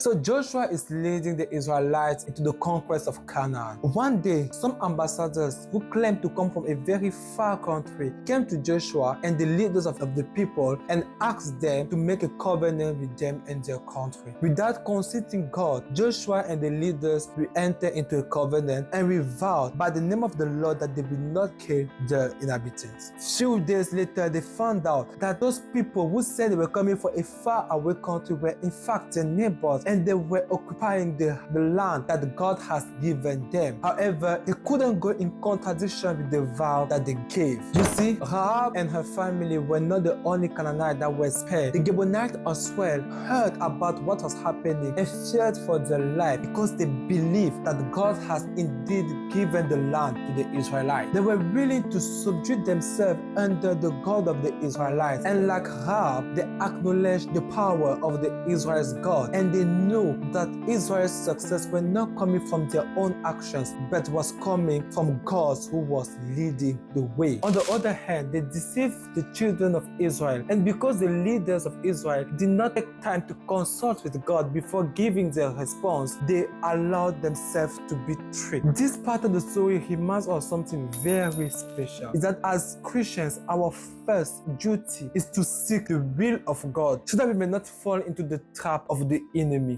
So Joshua is leading the Israelites into the conquest of Canaan. One day, some ambassadors who claimed to come from a very far country came to Joshua and the leaders of the people and asked them to make a covenant with them and their country. Without consulting God, Joshua and the leaders will enter into a covenant and we vowed by the name of the Lord that they will not kill the inhabitants. Few days later, they found out that those people who said they were coming from a far away country were in fact their neighbors, and they were occupying the land that God has given them. However, they couldn't go in contradiction with the vow that they gave. You see, Rahab and her family were not the only Canaanites that were spared. The Gibeonites as well heard about what was happening and feared for their life because they believed that God has indeed given the land to the Israelites. They were willing to subdue themselves under the God of the Israelites, and like Rahab, they acknowledged the power of the Israel's God, and they knew that Israel's success was not coming from their own actions, but was coming from God who was leading the way. On the other hand, they deceived the children of Israel, and because the leaders of Israel did not take time to consult with God before giving their response, they allowed themselves to be tricked. This part of the story reminds us of something very special, is that as Christians, our first duty is to seek the will of God so that we may not fall into the trap of the enemy.